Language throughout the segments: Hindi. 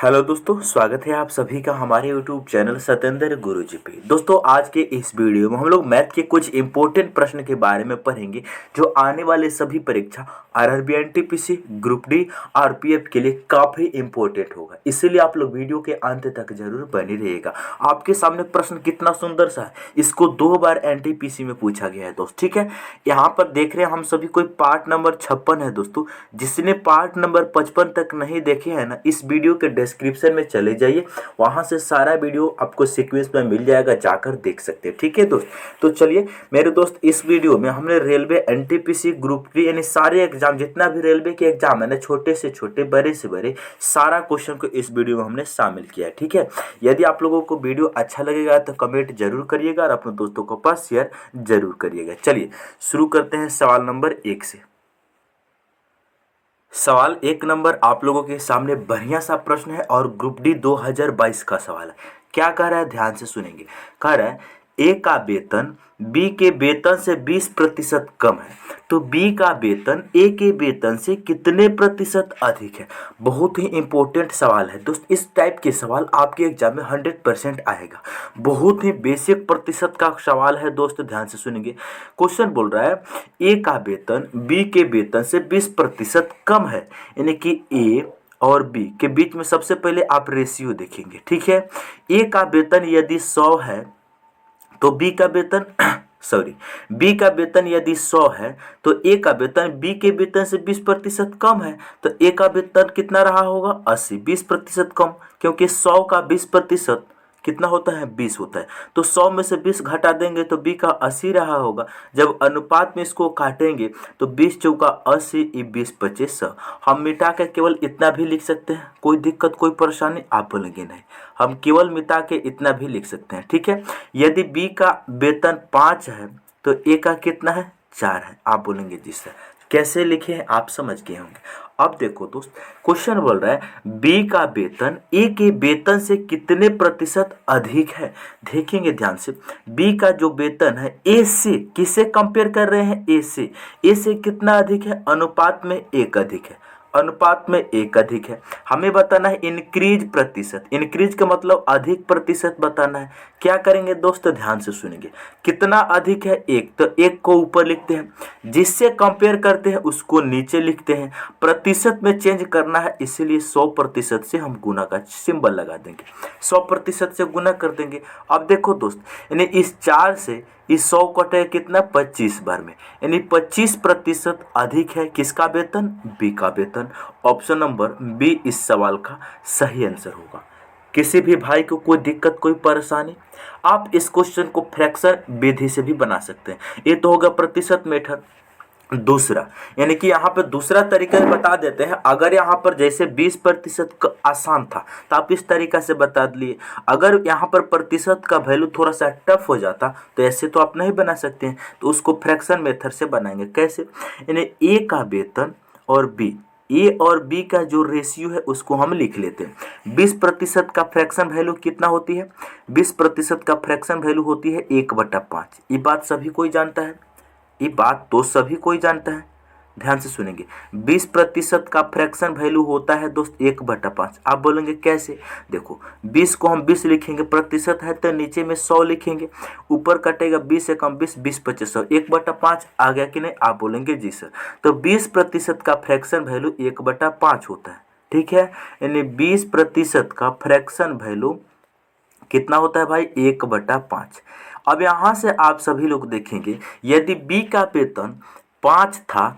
हेलो दोस्तों, स्वागत है आप सभी का हमारे यूट्यूब चैनल सत्येंद्र गुरुजी पे। दोस्तों, आज के इस वीडियो में हम लोग मैथ के कुछ इंपॉर्टेंट प्रश्न के बारे में पढ़ेंगे जो आने वाले सभी परीक्षा RRB, NTPC, group D, RPF के लिए काफ़ी इंपॉर्टेंट होगा। इसीलिए आप लोग वीडियो के अंत तक जरूर बने रहिएगा। आपके सामने प्रश्न कितना सुंदर सा है, इसको 2 बार एनटीपीसी में पूछा गया है दोस्त। ठीक है, यहाँ पर देख रहे हैं हम सभी कोई पार्ट नंबर 56 है दोस्तों। जिसने पार्ट नंबर 55 तक नहीं देखे हैं ना, इस वीडियो के डिस्क्रिप्शन में चले जाइए, वहां से सारा वीडियो आपको सीक्वेंस में मिल जाएगा, जाकर देख सकते हैं। ठीक है दोस्त, तो चलिए मेरे दोस्त, इस वीडियो में हमने रेलवे, एनटीपीसी, ग्रुप डी यानी सारे एग्जाम, जितना भी रेलवे के एग्जाम है ना, छोटे से छोटे, बड़े से बड़े, सारा क्वेश्चन को इस वीडियो में हमने शामिल किया है। ठीक है, यदि आप लोगों को वीडियो अच्छा लगेगा तो कमेंट जरूर करिएगा और अपने दोस्तों को पास शेयर जरूर करिएगा। चलिए शुरू करते हैं सवाल नंबर 1 से। सवाल 1 नंबर आप लोगों के सामने बढ़िया सा प्रश्न है और ग्रुप डी 2022 का सवाल है। क्या कह रहा है, ध्यान से सुनेंगे। कह रहा है ए का वेतन बी के वेतन से 20% कम है, तो बी का वेतन ए के वेतन से कितने प्रतिशत अधिक है। बहुत ही इंपॉर्टेंट सवाल है दोस्त। इस टाइप के सवाल आपके एग्जाम में 100% आएगा। बहुत ही बेसिक प्रतिशत का सवाल है दोस्त, ध्यान से सुनेंगे। क्वेश्चन बोल रहा है ए का वेतन बी के वेतन से 20% कम है, यानी कि ए और बी के बीच में सबसे पहले आप रेशियो देखेंगे। ठीक है, ए का वेतन यदि 100 है तो बी का वेतन बी का वेतन यदि 100 है तो ए का वेतन बी के वेतन से 20% कम है, तो ए का वेतन कितना रहा होगा, 80। 20% कम, क्योंकि 100 का 20% कितना होता है, 20 होता है। तो 100 में से 20 घटा देंगे तो बी का 80 रहा होगा। जब अनुपात में इसको काटेंगे तो 20 चौका 80, 20 25 100। हम मिटा के केवल इतना भी लिख सकते हैं, कोई दिक्कत कोई परेशानी आप बोलेंगे नहीं, हम केवल मिटा के इतना भी लिख सकते हैं। ठीक है, यदि बी का वेतन 5 है तो ए का कितना है, 4 है। आप बोलेंगे जी सर कैसे लिखे हैं, आप समझ गए होंगे। अब देखो दोस्त, क्वेश्चन बोल रहा है बी का वेतन ए के वेतन से कितने प्रतिशत अधिक है। देखेंगे ध्यान से, बी का जो वेतन है ए से, किसे कंपेयर कर रहे हैं, ए से। ए से कितना अधिक है, अनुपात में 1 अधिक है, अनुपात में 1 अधिक है। हमें बताना है इंक्रीज प्रतिशत। इंक्रीज का मतलब अधिक प्रतिशत बताना है। क्या करेंगे दोस्त, ध्यान से सुनेंगे। कितना अधिक है, 1, तो 1 को ऊपर लिखते हैं, जिससे कंपेयर करते हैं उसको नीचे लिखते हैं। प्रतिशत में चेंज करना है, इसीलिए 100% से हम गुना का सिंबल लगा देंगे, 100% से गुना कर देंगे। अब देखो दोस्त, यानी इस 4 से इस 100 कटे कितना, 25 बार में, यानी 25% अधिक है किसका वेतन, बी का वेतन। ऑप्शन नंबर बी इस सवाल का सही आंसर होगा। किसी भी भाई को कोई दिक्कत कोई परेशानी, आप इस क्वेश्चन को फ्रैक्शन विधि से भी बना सकते हैं। ये तो होगा प्रतिशत मेथड। दूसरा, यानी कि यहाँ पे दूसरा तरीका बता देते हैं। अगर यहाँ पर जैसे 20% आसान था तो आप इस तरीका से बता दिए। अगर यहाँ पर प्रतिशत का वैल्यू थोड़ा सा टफ हो जाता तो ऐसे तो आप नहीं बना सकते हैं, तो उसको फ्रैक्शन मेथड से बनाएंगे। कैसे, यानी ए का वेतन और बी, ए और बी का जो रेशियो है उसको हम लिख लेते हैं। 20% का फ्रैक्शन वैल्यू कितना होती है, 20% का फ्रैक्शन वैल्यू होती है 1/5। ये बात सभी कोई जानता है, ये बात तो सभी कोई जानता है। ध्यान से सुनेंगे, 20% का फ्रैक्शन वैल्यू होता है दोस्त 1/5। आप बोलेंगे कैसे, देखो 20 को हम 20 लिखेंगे, प्रतिशत है तो नीचे में 100 लिखेंगे, ऊपर कटेगा 20 से कम 20, 20 25 100, 1/5 आ गया कि नहीं। आप बोलेंगे जी सर, तो 20% का फ्रैक्शन वैल्यू 1/5 होता है। ठीक है, यानी 20% का फ्रैक्शन वैल्यू कितना होता है भाई, 1/5। अब यहाँ से आप सभी लोग देखेंगे, यदि बी का वेतन 5 था,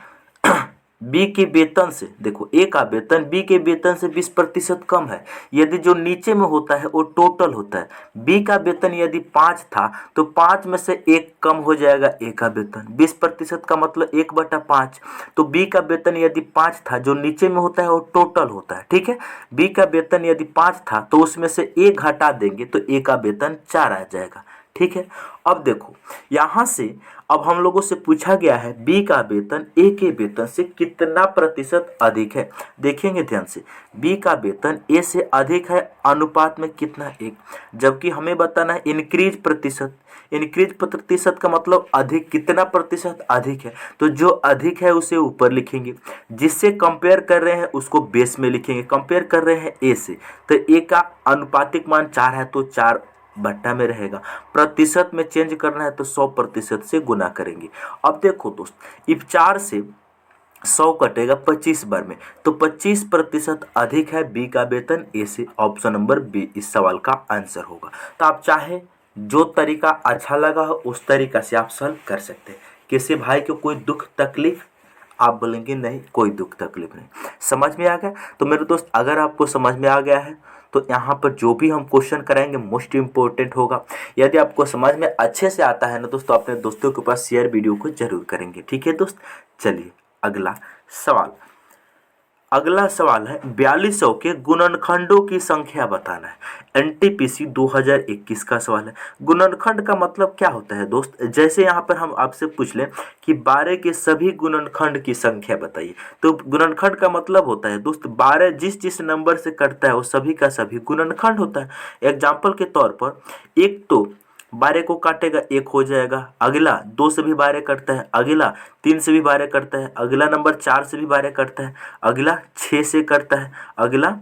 बी के वेतन से, देखो ए का वेतन बी के वेतन से 20% कम है। यदि जो नीचे में होता है वो टोटल होता है। बी का वेतन यदि 5 था तो 5 में से 1 कम हो जाएगा ए का वेतन। 20% का मतलब 1/5। तो बी का वेतन यदि 5 था, जो नीचे में होता है वो टोटल होता है। ठीक है, बी का वेतन यदि 5 था तो उसमें से 1 घटा देंगे तो ए का वेतन 4 आ जाएगा। ठीक है। अब देखो यहाँ से अब हम लोगों से पूछा गया है बी का वेतन ए के वेतन से कितना प्रतिशत अधिक है। देखेंगे ध्यान से, बी का वेतन ए से अधिक है अनुपात में कितना, 1, जबकि हमें बताना है इंक्रीज प्रतिशत। इंक्रीज प्रतिशत का मतलब अधिक, कितना प्रतिशत अधिक है, तो जो अधिक है उसे ऊपर लिखेंगे, जिससे कंपेयर कर रहे हैं उसको बेस में लिखेंगे। कंपेयर कर रहे हैं ए से, तो ए का अनुपातिक मान 4 है तो 4 बट्टा में रहेगा। प्रतिशत में चेंज करना है तो 100% से गुना करेंगे। अब देखो दोस्त, इफ 4 से 100 कटेगा 25 बार में, तो 25% अधिक है बी का वेतन ए से। ऑप्शन नंबर बी इस सवाल का आंसर होगा। तो आप चाहे जो तरीका अच्छा लगा हो उस तरीका से आप सॉल्व कर सकते हैं। किसी भाई को कोई दुख तकलीफ, आप बोलेंगे नहीं कोई दुख तकलीफ नहीं। समझ में आ गया? तो मेरे दोस्त अगर आपको समझ में आ गया है तो यहाँ पर जो भी हम क्वेश्चन कराएंगे मोस्ट इम्पोर्टेंट होगा। यदि आपको समझ में अच्छे से आता है ना दोस्तों, अपने दोस्तों के पास शेयर वीडियो को जरूर करेंगे। ठीक है दोस्त, चलिए अगला सवाल। अगला सवाल है 4200 के गुणनखंडों की संख्या बताना है। एनटीपीसी 2021 का सवाल है। गुणनखंड का मतलब क्या होता है दोस्त? जैसे यहाँ पर हम आपसे पूछ लें कि 12 के सभी गुणनखंड की संख्या बताइए, तो गुणनखंड का मतलब होता है दोस्त 12 जिस जिस नंबर से कटता है वो सभी का सभी गुणनखंड होता है। एग्जाम्पल के तौर पर एक तो 12 को काटेगा 1 हो जाएगा, अगला 2 से भी 12 कटता है, अगला 3 से भी 12 कटता है, अगला नंबर 4 से भी 12 कटता है, अगला 6 से कटता है, अगला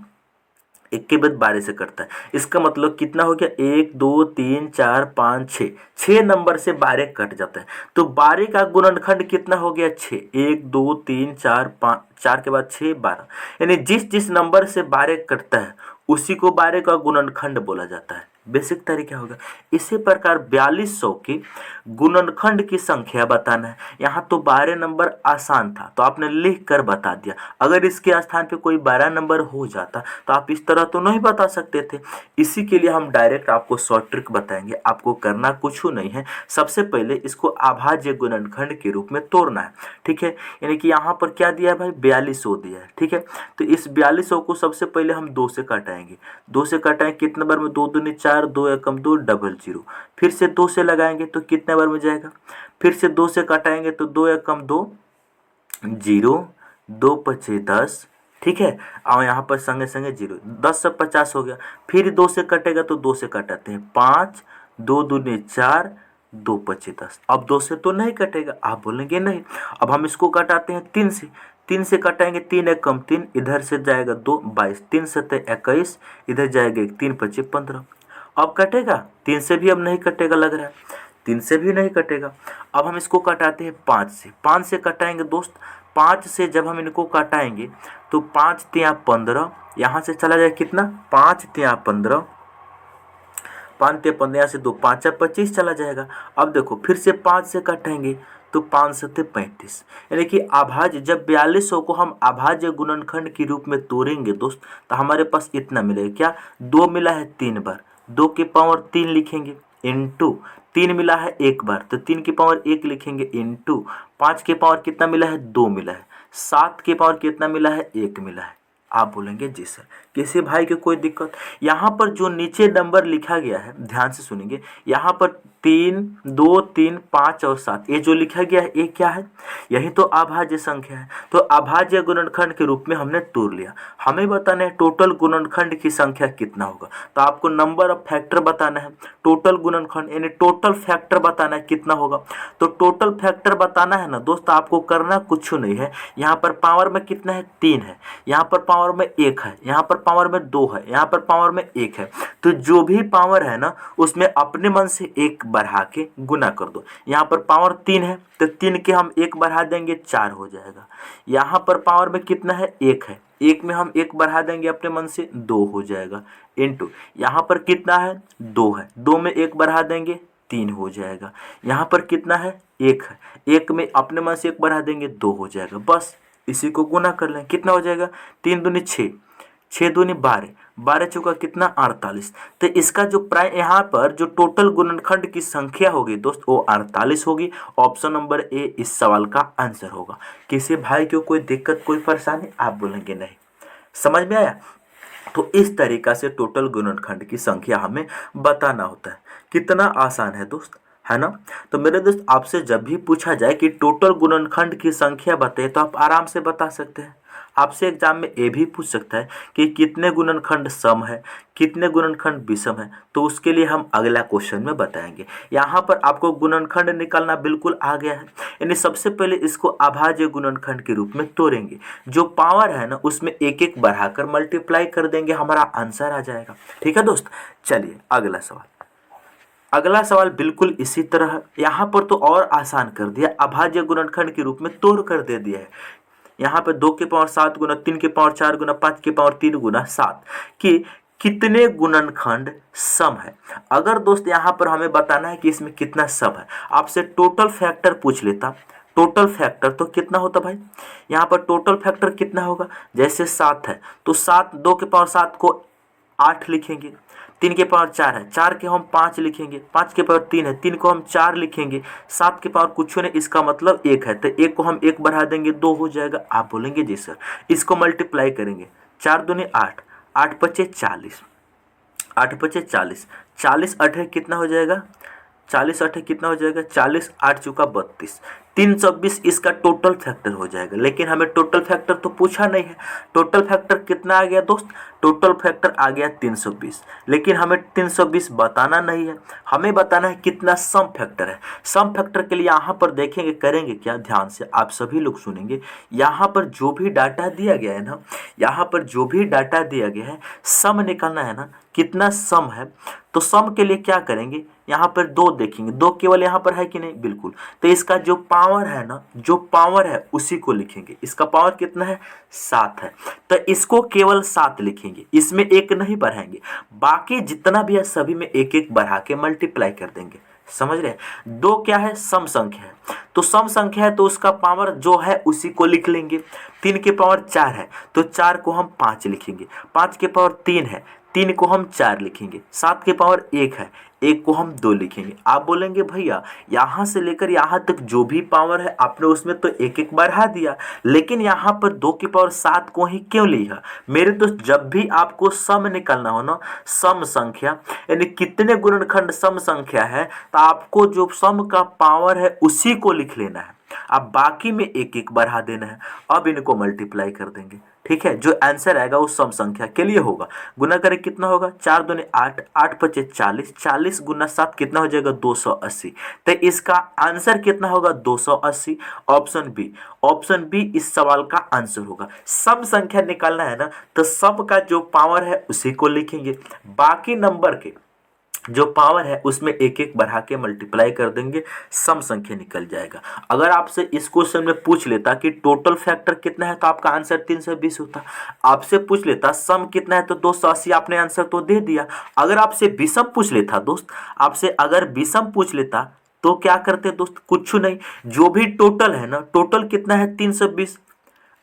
1 के बाद 12 से कटता है। इसका मतलब कितना हो गया? 1 2 3 4 5 6, 6 नंबर से 12 कट जाता है। तो 12 का गुणनखंड कितना हो गया? 6। 1 2 3 4 5, 4 के बाद 6 12, यानी जिस जिस नंबर से 12 कटता है उसी को 12 का गुणनखंड बोला जाता है। बेसिक तरीका होगा। इसी प्रकार 4200 के गुणनखंड की संख्या बताना है। यहाँ तो 12 नंबर आसान था तो आपने लिख कर बता दिया। अगर इसके स्थान पे कोई 12 नंबर हो जाता तो आप इस तरह तो नहीं बता सकते थे। इसी के लिए हम डायरेक्ट आपको शॉर्ट ट्रिक बताएंगे। आपको करना कुछ नहीं है, सबसे पहले इसको अभाज्य गुणनखंड के रूप में तोड़ना है। ठीक है, यानी कि यहाँ पर क्या दिया है भाई? 4200 दिया है। ठीक है, तो इस 4200 को सबसे पहले हम 2 से काटाएंगे। 2 से काटाएंगे कितने बार में? 2 दूनी 4, 2 एकम 2, डबल 0। फिर से 2 से लगाएंगे तो कितने बार में जाएगा? फिर से 2 से काटाएंगे तो 2 एकम 2, 0, 2 पचे 10। ठीक है, और यहाँ पर संगे संगे 0, 10 से 50 हो गया। फिर 2 से कटेगा तो 2 से काटते हैं 5, 2 दूनी 4, 2 पचे 10। अब 2 से तो नहीं कटेगा, आप बोलेंगे नहीं। अब हम इसको काटाते हैं 3 से। 3 से कटाएंगे 3 एकम 3, इधर से जाएगा 2 22, 3 सत्ते 21, इधर जाएगा 3 पचे 15। अब कटेगा? 3 से भी अब नहीं कटेगा लग रहा है, 3 से भी नहीं कटेगा। अब हम इसको कटाते हैं 5 से। 5 से कटाएंगे दोस्त, 5 से जब हम इनको कटाएंगे तो 5 तिया 15, यहाँ से चला जाए कितना? 5 तिया 15, 5 तिया 15, यहाँ से 2 5 25 चला जाएगा। अब देखो फिर से 5 से काटेंगे तो 5 सत्ते 35, यानी कि अभाज्य, जब 4200 को हम अभाज्य गुणनखंड के रूप में तोड़ेंगे दोस्त तो हमारे पास इतना मिलेगा। क्या? 2 मिला है 3 बार, 2 के पावर 3 लिखेंगे, इनटू 3 मिला है 1 बार तो 3 की पावर 1 लिखेंगे, इनटू 5 के पावर कितना मिला है? 2 मिला है, 7 के पावर कितना मिला है? 1 मिला है। आप बोलेंगे जी सर। किसी भाई की कोई दिक्कत? यहाँ पर जो नीचे नंबर लिखा गया है ध्यान से सुनेंगे, यहाँ पर 3 2 3 5 और 7, ये जो लिखा गया है ये क्या है? यही तो अभाज्य संख्या है। तो अभाज्य गुणनखंड के रूप में हमने तोड़ लिया। हमें बताना है टोटल गुणनखंड की संख्या कितना होगा, तो आपको नंबर ऑफ फैक्टर बताना है। टोटल गुणनखंड यानी टोटल फैक्टर बताना है कितना होगा। तो टोटल फैक्टर बताना है ना दोस्त, आपको करना कुछ नहीं है। यहाँ पर पावर में कितना है? 3 है, यहाँ पर पावर में 1 है, यहाँ पर पावर में 2 है, यहाँ पर पावर में 1 है। तो जो भी पावर है ना उसमें अपने मन से 1 बढ़ा के गुना कर दो। यहाँ पर पावर 3 है तो 3 के हम 1 बढ़ा देंगे 4 हो जाएगा। यहाँ पर पावर में कितना है? 1 है, 1 में हम 1 बढ़ा देंगे अपने मन से 2 हो जाएगा, इनटू यहाँ पर कितना है? 2 है, 2 में 1 बढ़ा देंगे 3 हो जाएगा। यहाँ पर कितना है? 1 है, 1 में अपने मन से 1 बढ़ा देंगे 2 हो जाएगा। बस इसी को गुना कर लें, कितना हो जाएगा? 3 दूनी 6, 6 दूनी 12, 12 चौका कितना? 48। तो इसका जो प्राइम यहाँ पर जो टोटल गुणनखंड की संख्या होगी दोस्त वो 48 होगी। ऑप्शन नंबर ए इस सवाल का आंसर होगा। किसी भाई को कोई दिक्कत कोई परेशानी? आप बोलेंगे नहीं। समझ में आया? तो इस तरीका से टोटल गुणनखंड की संख्या हमें बताना होता है। कितना आसान है दोस्त, है ना। तो मेरे दोस्त आपसे जब भी पूछा जाए कि टोटल गुणनखंड की संख्या बताइए तो आप आराम से बता सकते हैं। आपसे एग्जाम में ये भी पूछ सकता है कि कितने गुणनखंड सम है, कितने गुणनखंड विषम है, तो उसके लिए हम अगला क्वेश्चन में बताएंगे। यहाँ पर आपको गुणनखंड निकालना बिल्कुल आ गया है, यानी सबसे पहले इसको अभाज्य गुणनखंड के रूप में तोड़ेंगे। जो पावर है ना उसमें एक एक बढ़ाकर मल्टीप्लाई कर देंगे, हमारा आंसर आ जाएगा। ठीक है दोस्त, चलिए अगला सवाल। अगला सवाल बिल्कुल इसी तरह है। यहाँ पर तो और आसान कर दिया, अभाज्य गुणनखंड के रूप में तोड़ कर दे दिया है। यहाँ पे 2 के पावर 7 गुना 3 के पावर 4 गुना 5 के पावर 3 गुना 7 कि कितने गुणनखंड सम है। अगर दोस्त यहाँ पर हमें बताना है कि इसमें कितना सम है, आपसे टोटल फैक्टर पूछ लेता, टोटल फैक्टर तो कितना होता भाई। यहाँ पर टोटल फैक्टर कितना होगा, जैसे 7 है तो 7 2 के पावर 7 को 8 लिखेंगे, 3 के पावर 4 है, 4 के हम 5 लिखेंगे, 5 के पावर 3 है, 3 को हम 4 लिखेंगे, 7 के पावर कुछ नहीं, इसका मतलब 1 है, तो 1 को हम 1 बढ़ा देंगे 2 हो जाएगा। आप बोलेंगे जी सर, इसको मल्टीप्लाई करेंगे, 4 दूनी 8, 8 पचे 40, 8 पचे 40, 40 8 कितना हो जाएगा, 40 8 कितना हो जाएगा, 40 8 चुका 32, 320 इसका टोटल फैक्टर हो जाएगा। लेकिन हमें टोटल फैक्टर तो पूछा नहीं है। टोटल फैक्टर कितना आ गया दोस्त, टोटल फैक्टर आ गया 320, लेकिन हमें 320 बताना नहीं है, हमें बताना है कितना सम फैक्टर है। सम फैक्टर के लिए यहाँ पर देखेंगे, करेंगे क्या, ध्यान से आप सभी लोग सुनेंगे। यहाँ पर जो भी डाटा दिया गया है ना, यहाँ पर जो भी डाटा दिया गया है, सम निकालना है ना, कितना सम है। तो सम के लिए क्या करेंगे, यहाँ पर 2 देखेंगे, 2 केवल यहाँ पर है कि नहीं, बिल्कुल। तो इसका जो पावर है ना, जो पावर है उसी को लिखेंगे। इसका पावर कितना है, 7 है, तो इसको केवल 7 लिखेंगे, इसमें 1 नहीं बढ़ाएंगे। बाकी जितना भी है सभी में 1 1 बढ़ा के मल्टीप्लाई कर देंगे। समझ रहे हैं। 2 क्या है, सम संख्या है, तो सम संख्या है तो उसका पावर जो है उसी को लिख लेंगे। 3 के पावर 4 है तो 4 को हम 5 लिखेंगे, 5 के पावर 3 है, 3 को हम 4 लिखेंगे, 7 के पावर 1 है, 1 को हम 2 लिखेंगे। आप बोलेंगे भैया यहाँ से लेकर यहाँ तक जो भी पावर है आपने उसमें तो 1 1 बढ़ा दिया, लेकिन यहाँ पर 2 की पावर 7 को ही क्यों लिया। मेरे दोस्त जब भी आपको सम निकालना हो ना, सम संख्या यानी कितने गुणनखंड सम संख्या है, तो आपको जो सम का पावर है उसी को लिख लेना है। अब बाकी में 1 1 बढ़ा देना है। अब इनको मल्टीप्लाई कर देंगे, ठीक है। जो आंसर आएगा वो सम संख्या के लिए होगा। गुना करें कितना होगा, 4 दूनी 8, 8 पचे 40, 40 गुना 7 कितना हो जाएगा, 280। तो इसका आंसर कितना होगा, 280। ऑप्शन बी, ऑप्शन बी इस सवाल का आंसर होगा। सम संख्या निकालना है ना, तो सब का जो पावर है उसी को लिखेंगे, बाकी नंबर के जो पावर है उसमें 1 1 बढ़ा के मल्टीप्लाई कर देंगे, सम संख्या निकल जाएगा। अगर आपसे इस क्वेश्चन में पूछ लेता कि टोटल फैक्टर कितना है तो आपका आंसर 320 होता। आपसे पूछ लेता सम कितना है तो 280, आपने आंसर तो दे दिया। अगर आपसे विषम पूछ लेता दोस्त, आपसे अगर विषम पूछ लेता तो क्या करते दोस्त, कुछ नहीं, जो भी टोटल है ना, टोटल कितना है 320।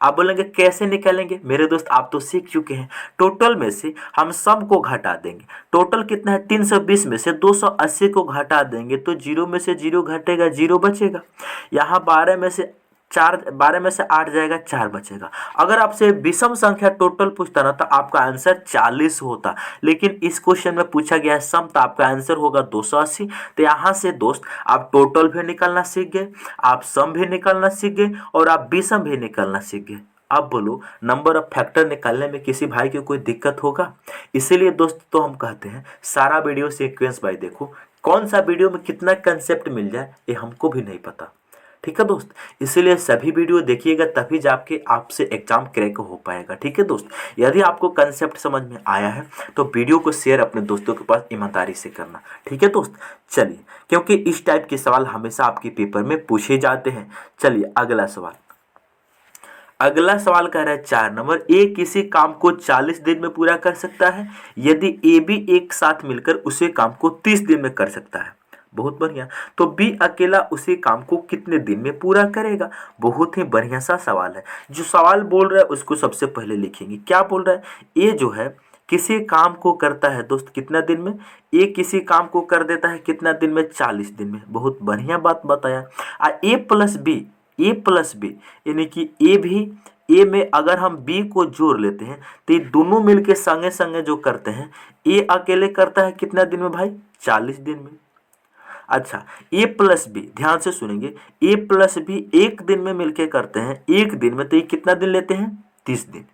आप बोलेंगे कैसे निकालेंगे, मेरे दोस्त आप तो सीख चुके हैं। टोटल में से हम सम को घटा देंगे, टोटल कितना है 320 में से 280 को घटा देंगे तो 0 में से 0 घटेगा, 0 बचेगा। यहाँ 12 में से 8 जाएगा, 4 बचेगा। अगर आपसे विषम संख्या टोटल पूछता ना तो आपका आंसर 40 होता, लेकिन इस क्वेश्चन में पूछा गया है सम, तो आपका आंसर होगा 280। तो यहाँ से दोस्त आप टोटल भी निकालना सीख गए, आप सम भी निकालना सीख गए और आप विषम भी निकालना सीख गए। अब बोलो, नंबर ऑफ फैक्टर निकालने में किसी भाई की कोई दिक्कत होगा। इसीलिए दोस्त तो हम कहते हैं सारा वीडियो सीक्वेंस बाय देखो, कौन सा वीडियो में कितना कंसेप्ट मिल जाए ये हमको भी नहीं पता। ठीक है दोस्त, इसीलिए सभी वीडियो देखिएगा, तभी जाके आपसे एग्जाम क्रैक हो पाएगा। ठीक है दोस्त, यदि आपको कंसेप्ट समझ में आया है तो वीडियो को शेयर अपने दोस्तों के पास ईमानदारी से करना। ठीक है दोस्त, चलिए, क्योंकि इस टाइप के सवाल हमेशा आपके पेपर में पूछे जाते हैं। चलिए अगला सवाल। अगला सवाल कह रहा है 4 नंबर, ए किसी काम को 40 दिन में पूरा कर सकता है यदि ए बी एक साथ मिलकर उसी काम को 30 दिन में कर सकता है। बहुत बढ़िया। तो बी अकेला उसी काम को कितने दिन में पूरा करेगा। बहुत ही बढ़िया सा सवाल है। जो सवाल बोल रहा है उसको सबसे पहले लिखेंगे। क्या बोल रहा है, ए जो है किसी काम को करता है दोस्त कितना दिन में, ए किसी काम को कर देता है कितना दिन में, 40 दिन में। बहुत बढ़िया बात बताया। ए प्लस बी यानी कि ए भी ए में अगर हम बी को जोड़ लेते हैं तो ये दोनों मिलके संगे संगे जो करते हैं, ए अकेले करता है कितना दिन में भाई, 40 दिन में। अच्छा, ए प्लस बी, ध्यान से सुनेंगे, ए प्लस बी एक दिन में मिलके करते हैं, एक दिन में, तो ये कितना दिन लेते हैं, 30 दिन।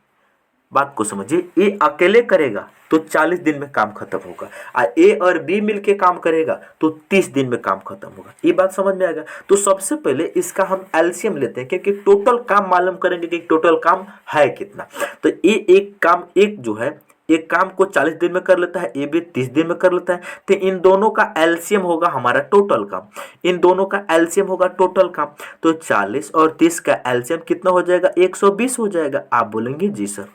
बात को समझिए, ए अकेले करेगा तो 40 दिन में काम खत्म होगा, और ए और बी मिलके काम करेगा तो 30 दिन में काम खत्म होगा। ये बात समझ में आएगा। तो सबसे पहले इसका हम एलसीएम लेते हैं, क्योंकि टोटल काम मालूम करेंगे कि टोटल काम है कितना। तो ये एक काम, एक जो है एक काम को 40 दिन में कर लेता है, ए भी 30 दिन में कर लेता है, तो इन दोनों का एलसीएम होगा हमारा टोटल काम, इन दोनों का एलसीएम होगा टोटल काम। तो 40 और 30 का एलसीएम कितना हो जाएगा, 120 हो जाएगा। आप बोलेंगे जी सर,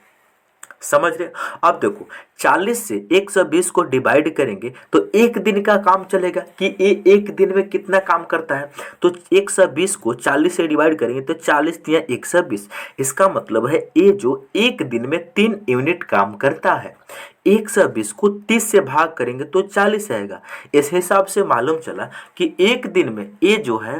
समझ रहे। अब देखो 40 से 120 को डिवाइड करेंगे तो एक दिन का काम चलेगा कि ये एक दिन में कितना काम करता है। तो 120 को 40 से डिवाइड करेंगे तो 40 दिया 120, इसका मतलब है ये जो एक दिन में 3 यूनिट काम करता है। 120 को 30 से भाग करेंगे तो 40 आएगा। इस हिसाब से मालूम चला कि एक दिन में ये जो है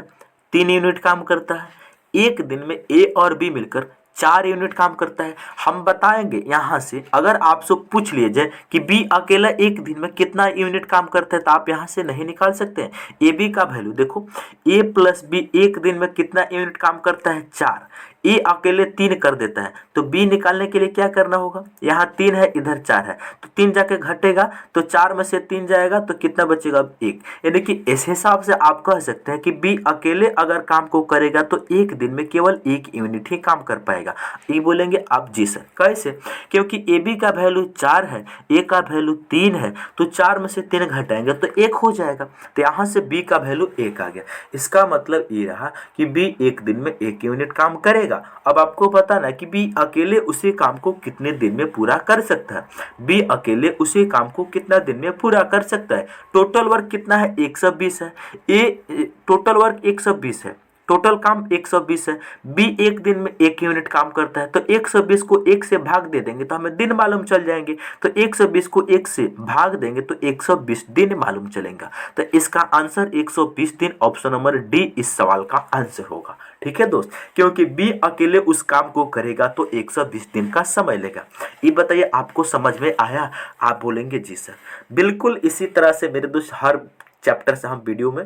3 यूनिट काम करता है, एक दिन में ए और बी मिलकर 4 यूनिट काम करता है। हम बताएंगे यहाँ से, अगर आपसे पूछ लिया जाए कि बी अकेला एक दिन में कितना यूनिट काम करता है तो आप यहाँ से नहीं निकाल सकते हैं। ए बी का वैल्यू देखो, ए प्लस बी एक दिन में कितना यूनिट काम करता है, 4। ए अकेले 3 कर देता है, तो बी निकालने के लिए क्या करना होगा, यहाँ 3 है इधर 4 है, तो 3 जाके घटेगा तो 4 में से 3 जाएगा तो कितना बचेगा, 1। यानी कि इस हिसाब से आप कह सकते हैं कि बी अकेले अगर काम को करेगा तो एक दिन में केवल 1 यूनिट ही काम कर पाएगा। ये बोलेंगे आप जी सर, कैसे, क्योंकि ए बी का वैल्यू 4 है, ए का वैल्यू 3 है, तो 4 में से 3 घटाएंगे तो 1 हो जाएगा। तो यहाँ से बी का वैल्यू 1 आ गया। इसका मतलब ये रहा कि बी एक दिन में 1 यूनिट काम करेगा। अब आपको पता ना कि बी अकेले उसी काम को कितने दिन में पूरा कर सकता है, बी अकेले उसी काम को कितना दिन में पूरा कर सकता है। टोटल वर्क कितना है, 120 है। ए टोटल वर्क 120 है, टोटल काम 120 है। बी एक दिन में 1 यूनिट काम करता है, तो 120 को 1 से भाग दे देंगे तो हमें दिन मालूम चल जाएंगे। तो 120 को 1 से भाग देंगे तो 120 दिन मालूम चलेगा। तो इसका आंसर 120 दिन, ऑप्शन नंबर डी इस सवाल का आंसर होगा। ठीक है दोस्त, क्योंकि बी अकेले उस काम को करेगा तो 120 दिन का समय लेगा। ये बताइए आपको समझ में आया? आप बोलेंगे जी सर। बिल्कुल इसी तरह से मेरे दोस्त हर चैप्टर से हम वीडियो में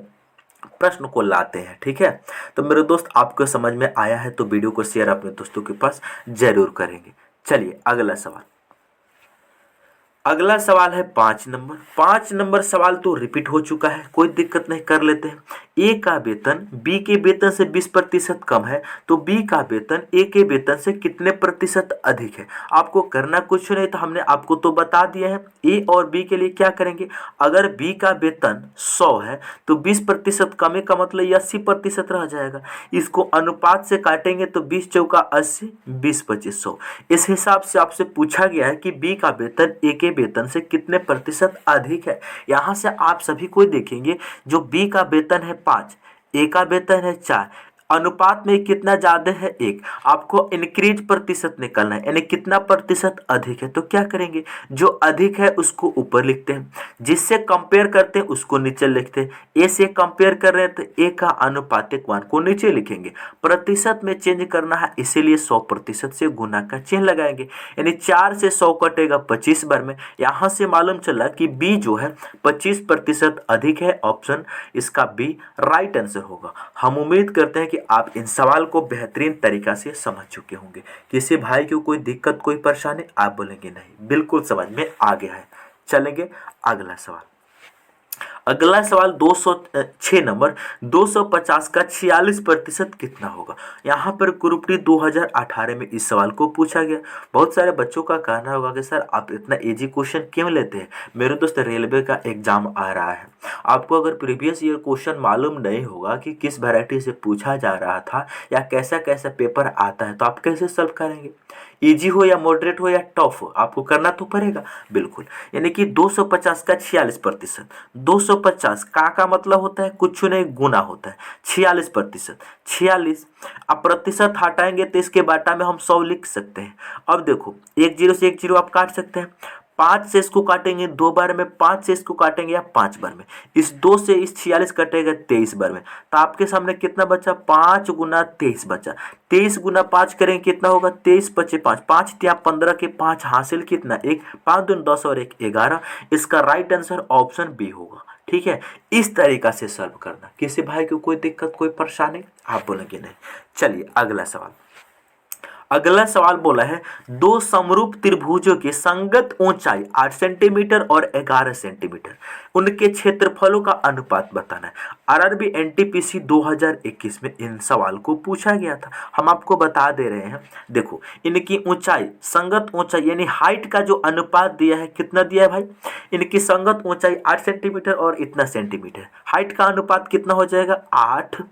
प्रश्न को लाते हैं। ठीक है, तो मेरे दोस्त आपको समझ में आया है तो वीडियो को शेयर अपने दोस्तों के पास जरूर करेंगे। चलिए अगला सवाल। अगला सवाल है 5 नंबर। 5 नंबर सवाल तो रिपीट हो चुका है, कोई दिक्कत नहीं, कर लेते हैं। ए का वेतन बी के वेतन से 20% कम है तो बी का वेतन ए के वेतन से कितने प्रतिशत अधिक है। आपको करना कुछ नहीं, तो हमने आपको तो बता दिया है। ए और बी के लिए क्या करेंगे, अगर बी का वेतन 100 है तो 20% कम का मतलब 80% रह जाएगा। इसको अनुपात से काटेंगे तो 20 चौका 80, 20 25 100। इस हिसाब से आपसे पूछा गया है कि बी का वेतन ए के वेतन से कितने प्रतिशत अधिक है। यहाँ से आप सभी को देखेंगे, जो बी का वेतन है 5, ए का वेतन है 4, अनुपात में कितना ज्यादा है, 1। आपको इंक्रीज प्रतिशत निकालना है, यानी कितना प्रतिशत अधिक है। तो क्या करेंगे, जो अधिक है उसको ऊपर लिखते हैं, जिससे कंपेयर करते हैं उसको नीचे लिखते हैं। ए से कंपेयर कर रहे हैं तो ए का अनुपातिक मान को नीचे लिखेंगे। प्रतिशत में चेंज करना है, इसीलिए 100% से गुना का चिन्ह लगाएंगे, यानी 4 से 100 कटेगा 25 बार में। यहाँ से मालूम चला कि बी जो है 25% अधिक है। ऑप्शन इसका बी राइट आंसर होगा। हम उम्मीद करते हैं कि आप इन सवाल को बेहतरीन तरीका से समझ चुके होंगे। किसी भाई को कोई दिक्कत, कोई परेशानी, आप बोलेंगे नहीं, बिल्कुल समझ में आ गया है। चलेंगे अगला सवाल। अगला सवाल 206 नंबर, 250 का 46% कितना होगा। यहाँ पर ग्रुप डी 2018 में इस सवाल को पूछा गया। बहुत सारे बच्चों का कहना होगा कि सर आप इतना इजी क्वेश्चन क्यों लेते हैं। मेरे दोस्त, रेलवे का एग्जाम आ रहा है, आपको अगर प्रीवियस ईयर क्वेश्चन मालूम नहीं होगा कि किस वैरायटी से पूछा जा रहा था या कैसा कैसा पेपर आता है, तो आप कैसे सॉल्व करेंगे। इजी हो या मॉडरेट हो या टफ हो, आपको करना तो पड़ेगा बिल्कुल। यानी कि 250 का 46%, 250 का मतलब होता है कुछ नहीं, गुना होता है 46%। 46 अब प्रतिशत हटाएंगे तो इसके बाटा में हम 100 लिख सकते हैं। अब देखो 1 0 से 1 0 आप काट सकते हैं। 5 से इसको काटेंगे 2 बार में, 5 से इसको काटेंगे या 5 बार में, इस 2 से इस 46 कटेगा 23 बार में। तो आपके सामने कितना बचा, 5 गुना 23 बचा। 23 गुना 5 करेंगे कितना होगा, 23 पचे 5, 5 तिया 15 के 5 हासिल कितना 1, 5 दूनी 10 और 1 11। इसका राइट आंसर ऑप्शन बी होगा। ठीक है, इस तरीका से सॉल्व करना। किसी भाई को कोई दिक्कत कोई परेशानी, आप बोलेंगे नहीं। चलिए अगला सवाल। अगला सवाल बोला है दो समरूप त्रिभुजों की संगत ऊंचाई 8 सेंटीमीटर और 11 सेंटीमीटर, उनके क्षेत्रफलों का अनुपात बताना है। आरआरबी एनटीपीसी 2021 में इन सवाल को पूछा गया था। हम आपको बता दे रहे हैं, देखो इनकी ऊंचाई, संगत ऊंचाई यानी हाइट का जो अनुपात दिया है, कितना दिया है भाई, इनकी संगत ऊंचाई 8 सेंटीमीटर और इतना सेंटीमीटर, हाइट का अनुपात कितना हो जाएगा 8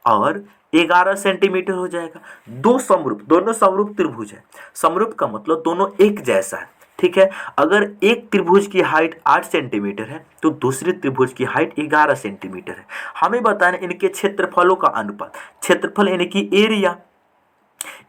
और 11 सेंटीमीटर हो जाएगा। दो समरूप, दोनों समरूप त्रिभुज है। समरूप का मतलब दोनों एक जैसा है। ठीक है, अगर एक त्रिभुज की हाइट 8 सेंटीमीटर है तो दूसरी त्रिभुज की हाइट 11 सेंटीमीटर है। हमें बताना इनके क्षेत्रफलों का अनुपात, क्षेत्रफल यानी कि एरिया,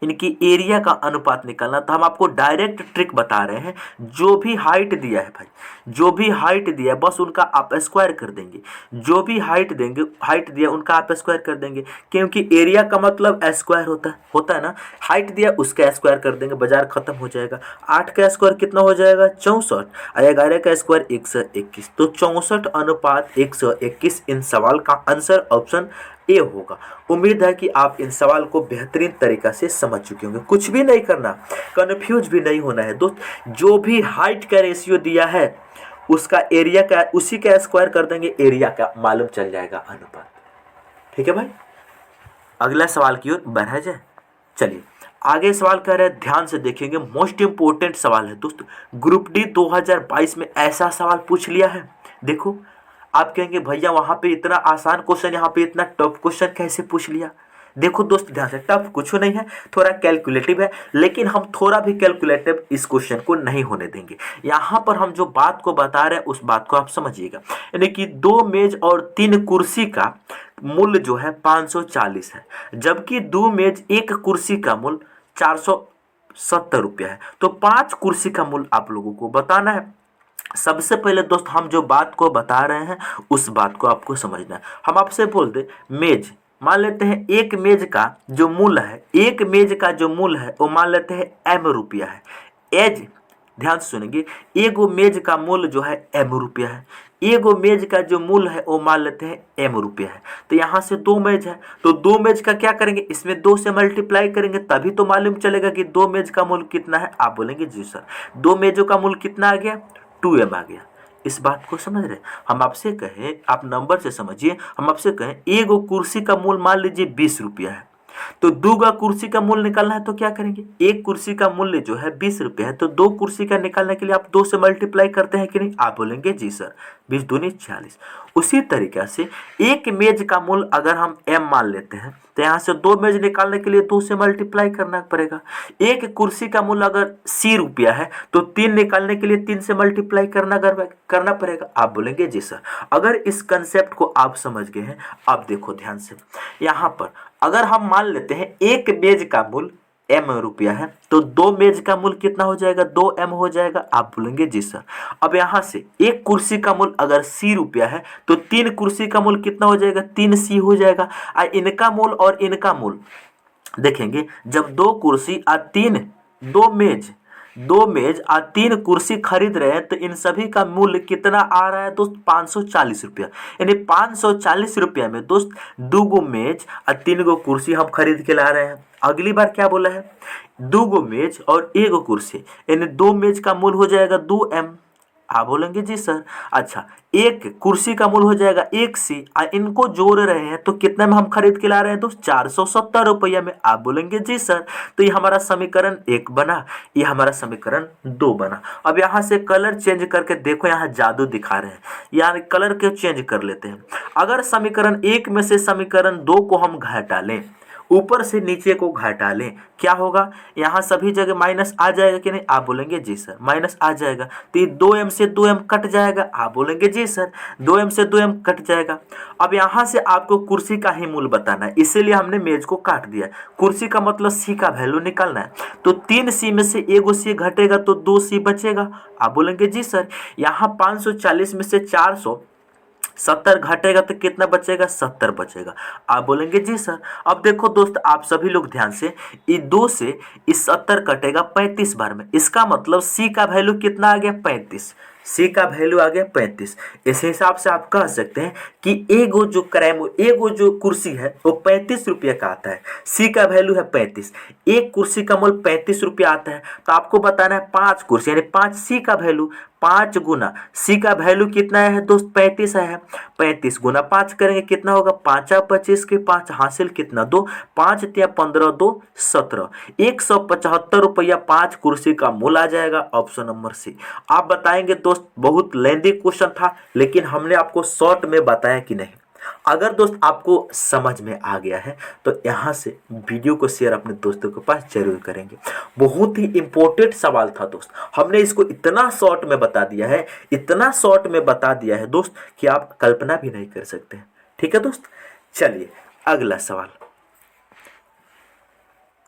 इनकी एरिया का अनुपात निकालना। तो हम आपको डायरेक्ट ट्रिक बता रहे हैं, जो भी हाइट दिया है भाई, जो भी हाइट दिया है बस उनका आप स्क्वायर कर देंगे। जो भी हाइट देंगे, हाइट दिया उनका आप स्क्वायर कर देंगे, क्योंकि एरिया का मतलब स्क्वायर होता है ना। हाइट दिया उसका स्क्वायर कर देंगे, बाजार खत्म हो जाएगा। 8 का स्क्वायर कितना हो जाएगा 64 और 11 का स्क्वायर 121। तो 64 अनुपात 121 इन सवाल का आंसर ऑप्शन ए होगा। उम्मीद है कि आप इन सवाल को बेहतरीन तरीका से समझ चुके होंगे। कुछ भी नहीं करना, कन्फ्यूज भी नहीं होना है दोस्त। जो भी हाइट का रेशियो दिया है उसका एरिया का, उसी का स्क्वायर कर देंगे, एरिया का मालूम चल जाएगा अनुपात। ठीक है भाई, अगला सवाल की ओर बढ़ा जाए। चलिए आगे सवाल कह रहे हैं, ध्यान से देखेंगे, मोस्ट इंपोर्टेंट सवाल है दोस्त। ग्रुप डी 2022 में ऐसा सवाल पूछ लिया है। देखो आप कहेंगे भैया वहां पे इतना आसान क्वेश्चन, यहाँ पे इतना टफ क्वेश्चन कैसे पूछ लिया। देखो दोस्त ध्यान से, टफ कुछ नहीं है, थोड़ा कैलकुलेटिव है, लेकिन हम थोड़ा भी कैलकुलेटिव इस क्वेश्चन को नहीं होने देंगे। यहाँ पर हम जो बात को बता रहे हैं उस बात को आप समझिएगा। यानी कि 2 मेज और 3 कुर्सी का मूल्य जो है 540 है, जबकि 2 मेज 1 कुर्सी का मूल्य 470 रुपया है। तो 5 कुर्सी का मूल्य आप लोगों को बताना है। सबसे पहले दोस्त हम जो बात को बता रहे हैं उस बात को आपको समझना है। हम आपसे बोल दे मेज, मान लेते हैं एक मेज का जो मूल्य है, एक मेज का जो मूल्य है वो मान लेते हैं एम रुपया है। एज ध्यान से सुनेंगे, एगो मेज का मूल्य जो है एम रुपया है, एगो मेज का जो मूल्य है वो मान लेते हैं एम रुपया है। तो यहाँ से 2 मेज है, तो 2 मेज का क्या करेंगे, इसमें 2 से मल्टीप्लाई करेंगे, तभी तो मालूम चलेगा कि 2 मेज का मूल्य कितना है। आप बोलेंगे जी सर 2 मेजों का मूल्य कितना आ गया, 2m आ गया। इस बात को समझ रहे, हम आपसे कहें, आप नंबर से समझिए, हम आपसे कहें एगो कुर्सी का मूल्य मान लीजिए 20 रुपया है, तो 2 कुर्सी का मूल्य निकालना है तो क्या करेंगे, एक कुर्सी का मूल्य जो है 20 रुपया है, तो 2 कुर्सी का निकालने के लिए आप 2 से मल्टीप्लाई करते हैं कि नहीं। आप बोलेंगे जी सर 20 दूनी 40। उसी तरीके से एक मेज का मूल्य अगर हम m मान लेते हैं तो यहाँ से 2 मेज निकालने के लिए 2 से मल्टीप्लाई करना पड़ेगा। एक कुर्सी का मूल्य अगर c रुपया है तो 3 निकालने के लिए 3 से मल्टीप्लाई करना पड़ेगा। आप बोलेंगे जी सर। अगर इस कंसेप्ट को आप समझ गए हैं, आप देखो ध्यान से, यहाँ पर अगर हम मान लेते हैं एक मेज का मूल्य m रुपया है तो 2 मेज का मूल्य कितना हो जाएगा, 2m हो जाएगा। आप बोलेंगे जी सर। अब यहाँ से एक कुर्सी का मूल्य अगर c रुपया है तो 3 कुर्सी का मूल्य कितना हो जाएगा, 3c हो जाएगा। इनका मूल्य और इनका मूल्य देखेंगे, जब 2 कुर्सी और 2 मेज और 3 कुर्सी खरीद रहे हैं तो इन सभी का मूल्य कितना आ रहा है दोस्त, 540 रुपया। यानी 540 रुपया में दोस्त 2 मेज और 3 कुर्सी हम खरीद के ला रहे हैं। अगली बार क्या बोला है, 2 मेज और 1 कुर्सी, यानी 2 मेज का मूल्य हो जाएगा 2m। आप बोलेंगे जी सर। अच्छा, एक कुर्सी का मूल्य हो जाएगा 1c, इनको जोड़ रहे हैं तो कितने में हम खरीद के ला रहे हैं दोस्त, 470 रुपया में। आप बोलेंगे जी सर। तो ये हमारा समीकरण 1 बना, ये हमारा समीकरण 2 बना। अब यहाँ से कलर चेंज करके देखो, यहाँ जादू दिखा रहे हैं, यानी कलर के चेंज कर लेते हैं। अगर समीकरण 1 में से समीकरण 2 को हम घटा लें, ऊपर से नीचे को घटा लें, क्या होगा, यहाँ सभी जगह माइनस आ जाएगा कि नहीं, आप बोलेंगे जी सर माइनस आ जाएगा। तो ये 2m से 2m कट जाएगा, आप बोलेंगे जी सर 2m से 2m कट जाएगा। अब यहाँ से आपको कुर्सी का ही मूल बताना है, इसीलिए हमने मेज को काट दिया। कुर्सी का मतलब सी का वैल्यू निकालना है, तो 3c में से एगो सी घटेगा तो 2c बचेगा, आप बोलेंगे जी सर। यहाँ 540 में से 470 घटेगा तो कितना बचेगा, 70 बचेगा, आप बोलेंगे जी सर। अब देखो दोस्त, आप सभी लोग ध्यान से, ये 2 से इस 70 कटेगा 35 बार में, इसका मतलब सी का वैल्यू कितना आ गया, 35। सी का वैल्यू आ गया 35। इस हिसाब से आप कह सकते हैं कि एगो जो कुर्सी है वो 35 रुपये का आता है, सी का वैल्यू है 35, एक कुर्सी का मूल्य 35 रुपया आता है। तो आपको बताना है 5 कुर्सी यानी 5 सी का वैल्यू, 5 गुना सी का वैल्यू कितना है दोस्त, 35 है। 35 गुना 5 करेंगे कितना होगा, 5 25 के 5 हासिल कितना 2, 5 तिया 15 2 17, 175 रुपया 5 कुर्सी का मूल्य आ जाएगा, ऑप्शन नंबर सी। आप बताएंगे दोस्त बहुत लेंदी क्वेश्चन था, लेकिन हमने आपको शॉर्ट में बताया कि नहीं। अगर दोस्त आपको समझ में आ गया है तो यहाँ से वीडियो को शेयर अपने दोस्तों के पास जरूर करेंगे। बहुत ही इंपॉर्टेंट सवाल था दोस्त, हमने इसको इतना शॉर्ट में बता दिया है, इतना शॉर्ट में बता दिया है दोस्त कि आप कल्पना भी नहीं कर सकते। ठीक है दोस्त, चलिए अगला सवाल।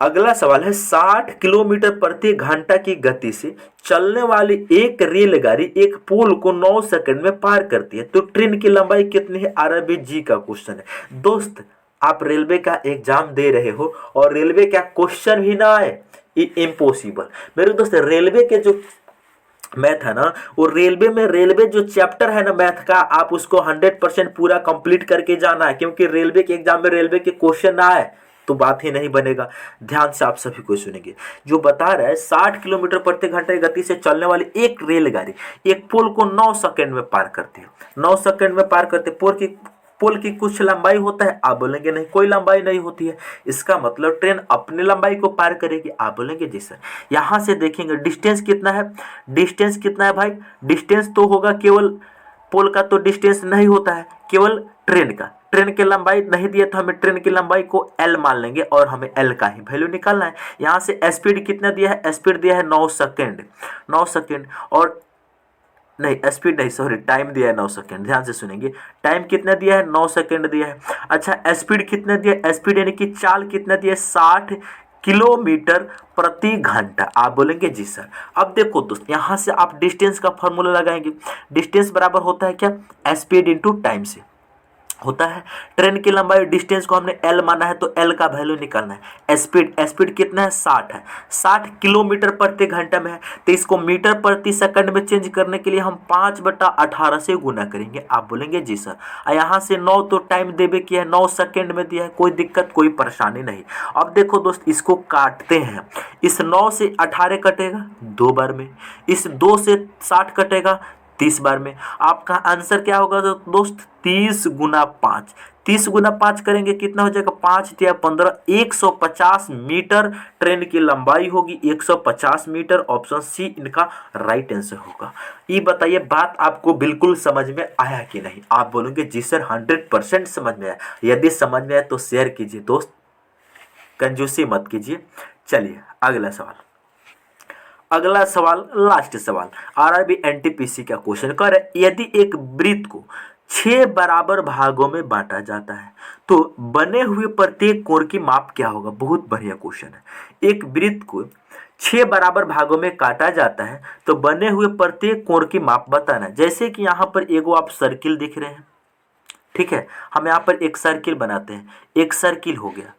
अगला सवाल है 60 किलोमीटर प्रति घंटा की गति से चलने वाली एक रेलगाड़ी एक पोल को 9 सेकंड में पार करती है, तो ट्रेन की लंबाई कितनी है, आरबी जी का क्वेश्चन है। दोस्त आप रेलवे का एग्जाम दे रहे हो और रेलवे का क्वेश्चन भी ना आए, इम्पॉसिबल। मेरे दोस्त रेलवे के जो मैथ है ना, वो रेलवे जो चैप्टर है ना मैथ का, आप उसको 100% पूरा कंप्लीट करके जाना है, क्योंकि रेलवे के एग्जाम में रेलवे के क्वेश्चन ना आए तो बात ही नहीं बनेगा। ध्यान से आप सभी को सुनेंगे, जो बता रहा है 60 किलोमीटर प्रति घंटे की गति से चलने वाली एक रेलगाड़ी एक पोल को 9 सेकंड में पार करती है। 9 सेकंड में पार करते पोल की कुछ लंबाई होता है, आप बोलेंगे नहीं कोई लंबाई नहीं होती है, इसका मतलब ट्रेन अपनी लंबाई को पार करेगी, आप बोलेंगे जी सर। यहाँ से देखेंगे डिस्टेंस कितना है, डिस्टेंस कितना है भाई, डिस्टेंस तो होगा केवल पोल का, तो डिस्टेंस नहीं होता है, केवल ट्रेन का। ट्रेन की लंबाई नहीं दिया तो हमें ट्रेन की लंबाई को एल मान लेंगे और हमें एल का ही वैल्यू निकालना है। यहाँ से स्पीड कितना दिया है, स्पीड दिया है 9 सेकेंड, 9 सेकेंड, और नहीं स्पीड नहीं सॉरी टाइम दिया है 9 सेकेंड। ध्यान से सुनेंगे, टाइम कितना दिया है, 9 सेकेंड दिया है। अच्छा स्पीड कितना दिया है, स्पीड यानी कि चाल कितना दिया है, 60 किलोमीटर प्रति घंटा, आप बोलेंगे जी सर। अब देखो दोस्त, यहाँ से आप डिस्टेंस का फॉर्मूला लगाएंगे, डिस्टेंस बराबर होता है क्या, स्पीड इंटू टाइम से होता है। ट्रेन की लंबाई डिस्टेंस को हमने एल माना है तो एल का वैल्यू निकालना है। स्पीड कितना है, 60 है, 60 किलोमीटर प्रति घंटा में है, तो इसको मीटर प्रति सेकंड में चेंज करने के लिए हम 5/18 से गुना करेंगे, आप बोलेंगे जी सर। यहाँ से 9 तो टाइम देवे किया है, 9 सेकंड में दिया है, कोई दिक्कत कोई परेशानी नहीं। अब देखो दोस्त इसको काटते हैं, इस 9 से 18 कटेगा 2 बार में, इस 2 से 60 कटेगा 30 बार में। आपका आंसर क्या होगा दोस्त, 30 गुना 5, 30 गुना 5 करेंगे कितना हो जाएगा, 5 या 15, 150 मीटर ट्रेन की लंबाई होगी, 150 मीटर, ऑप्शन सी इनका राइट आंसर होगा। ये बताइए बात आपको बिल्कुल समझ में आया कि नहीं, आप बोलोगे जी सर 100% समझ में आया। यदि समझ में आया तो शेयर कीजिए दोस्त, कंजूसी मत कीजिए। चलिए अगला सवाल, अगला सवाल लास्ट सवाल, आरआरबी एनटीपीसी का क्वेश्चन कर रहा है, यदि एक वृत्त को 6 बराबर भागों में बांटा जाता है तो बने हुए प्रत्येक कोण की माप क्या होगा। बहुत बढ़िया क्वेश्चन है। एक वृत्त को 6 बराबर भागों में काटा जाता है तो बने हुए प्रत्येक कोण की माप बताना है। जैसे कि यहाँ पर एगो आप सर्किल दिख रहे हैं, ठीक है, हम यहाँ पर एक सर्किल बनाते हैं, एक सर्किल हो गया,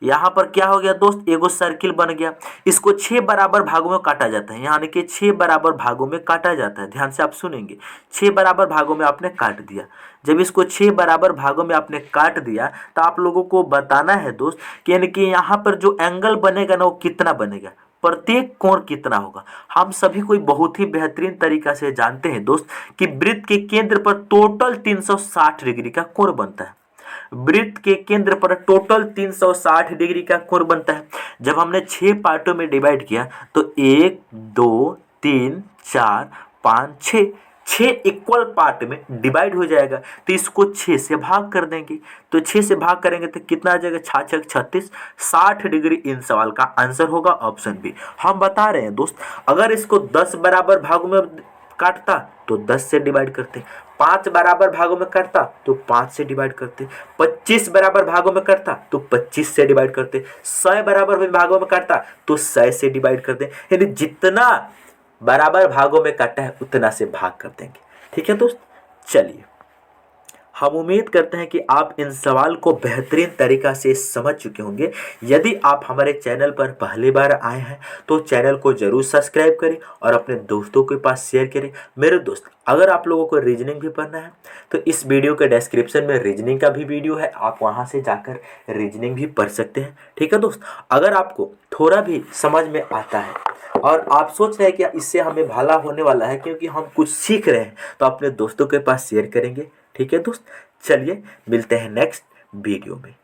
यहाँ पर क्या हो गया दोस्त, एगो सर्किल बन गया। इसको 6 बराबर भागों में काटा जाता है, यानी कि 6 बराबर भागों में काटा जाता है। ध्यान से आप सुनेंगे, 6 बराबर भागों में आपने काट दिया। जब इसको 6 बराबर भागों में आपने काट दिया तो आप लोगों को बताना है दोस्त कि यानी कि यहाँ पर जो एंगल बनेगा ना वो कितना बनेगा, प्रत्येक कोण कितना होगा। हम सभी कोई बहुत ही बेहतरीन तरीका से जानते हैं दोस्त कि वृत्त के केंद्र पर टोटल 360 डिग्री का कोण बनता है। वृत्त के केंद्र पर टोटल 360 डिग्री का कोण बनता है। जब हमने 6 पार्टों में डिवाइड किया तो 1 2 3 4 5 6 6 इक्वल पार्ट में डिवाइड हो जाएगा, तो इसको 6 से भाग कर देंगे। तो 6 से भाग करेंगे तो कितना आ जाएगा, 6 6 36, 60 डिग्री इन सवाल का आंसर होगा ऑप्शन बी। हम बता रहे हैं दोस्त, अगर इसको 10 बराबर भागों में काटता तो 10 से डिवाइड करते, 5 बराबर भागों में काटता तो 5 से डिवाइड करते, 25 बराबर भागों में काटता तो 25 से डिवाइड करते, 100 बराबर भागों में काटता तो 100 से डिवाइड करते। यानी जितना बराबर भागों में काटा है उतना से भाग कर देंगे। ठीक है दोस्त, चलिए हम उम्मीद करते हैं कि आप इन सवाल को बेहतरीन तरीका से समझ चुके होंगे। यदि आप हमारे चैनल पर पहली बार आए हैं तो चैनल को जरूर सब्सक्राइब करें और अपने दोस्तों के पास शेयर करें। मेरे दोस्त, अगर आप लोगों को रीजनिंग भी पढ़ना है तो इस वीडियो के डिस्क्रिप्शन में रीजनिंग का भी वीडियो है, आप वहां से जाकर रीजनिंग भी पढ़ सकते हैं। ठीक है दोस्त, अगर आपको थोड़ा भी समझ में आता है और आप सोच रहे हैं कि इससे हमें भला होने वाला है क्योंकि हम कुछ सीख रहे हैं, तो अपने दोस्तों के पास शेयर करेंगे। ठीक है दोस्त, चलिए मिलते हैं नेक्स्ट वीडियो में।